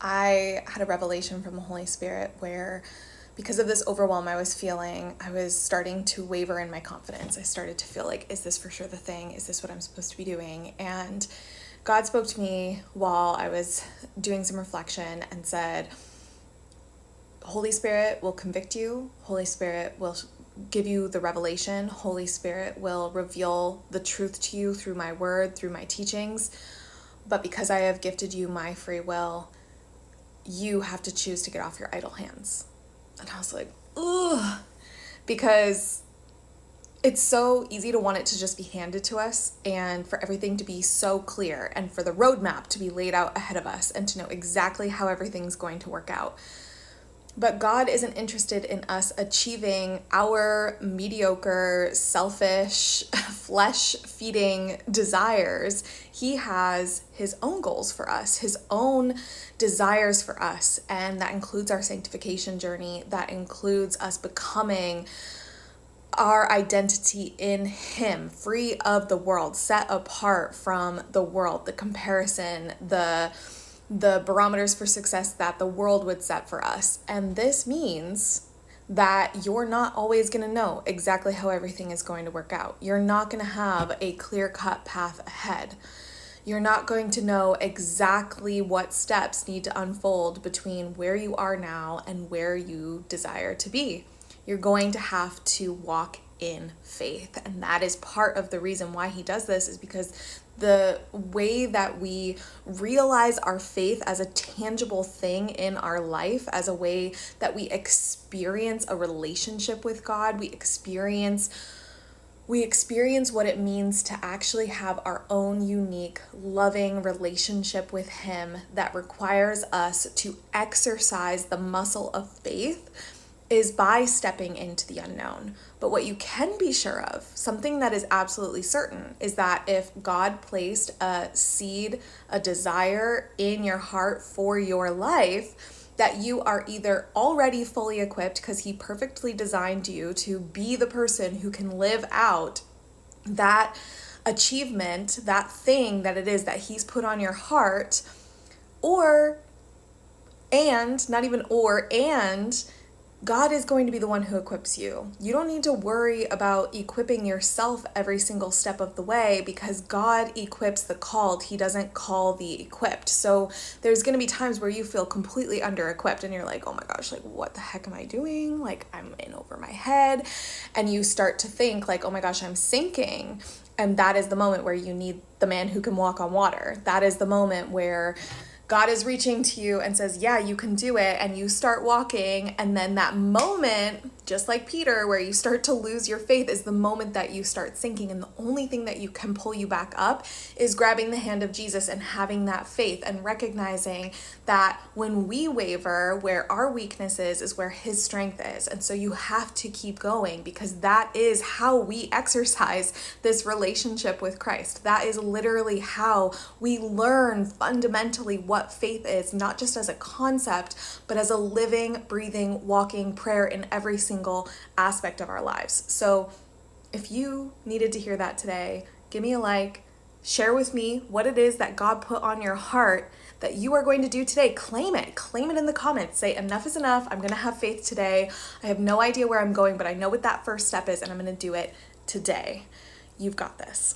I had a revelation from the Holy Spirit where, because of this overwhelm I was feeling, I was starting to waver in my confidence. I started to feel like, is this for sure the thing? Is this what I'm supposed to be doing? And God spoke to me while I was doing some reflection and said, Holy Spirit will convict you. Holy Spirit will give you the revelation. Holy Spirit will reveal the truth to you through my word, through my teachings. But because I have gifted you my free will, you have to choose to get off your idle hands. And I was like, ugh, because it's so easy to want it to just be handed to us and for everything to be so clear and for the roadmap to be laid out ahead of us and to know exactly how everything's going to work out. But God isn't interested in us achieving our mediocre, selfish, flesh-feeding desires. He has his own goals for us, his own desires for us, and that includes our sanctification journey. That includes us becoming our identity in him, free of the world, set apart from the world, the comparison, the barometers for success that the world would set for us. And this means that you're not always going to know exactly how everything is going to work out. You're not going to have a clear-cut path ahead. You're not going to know exactly what steps need to unfold between where you are now and where you desire to be. You're going to have to walk in faith. And that is part of the reason why he does this, is because the way that we realize our faith as a tangible thing in our life, as a way that we experience a relationship with God, we experience what it means to actually have our own unique, loving relationship with him that requires us to exercise the muscle of faith, is by stepping into the unknown. But what you can be sure of, something that is absolutely certain, is that if God placed a seed, a desire in your heart for your life, that you are either already fully equipped because he perfectly designed you to be the person who can live out that achievement, that thing that it is that he's put on your heart, and God is going to be the one who equips you. You don't need to worry about equipping yourself every single step of the way, because God equips the called. He doesn't call the equipped. So there's going to be times where you feel completely under-equipped and you're like, oh my gosh, like what the heck am I doing? Like I'm in over my head. And you start to think like, oh my gosh, I'm sinking. And that is the moment where you need the man who can walk on water. That is the moment where God is reaching to you and says, yeah, you can do it. And you start walking. And then that moment, just like Peter, where you start to lose your faith, is the moment that you start sinking. And the only thing that you can pull you back up is grabbing the hand of Jesus and having that faith and recognizing that when we waver, where our weakness is where his strength is. And so you have to keep going, because that is how we exercise this relationship with Christ. That is literally how we learn fundamentally what faith is, not just as a concept, but as a living, breathing, walking prayer in every single aspect of our lives. So if you needed to hear that today, give me a like, share with me what it is that God put on your heart that you are going to do today. Claim it in the comments. Say, enough is enough. I'm going to have faith today. I have no idea where I'm going, but I know what that first step is, and I'm going to do it today. You've got this.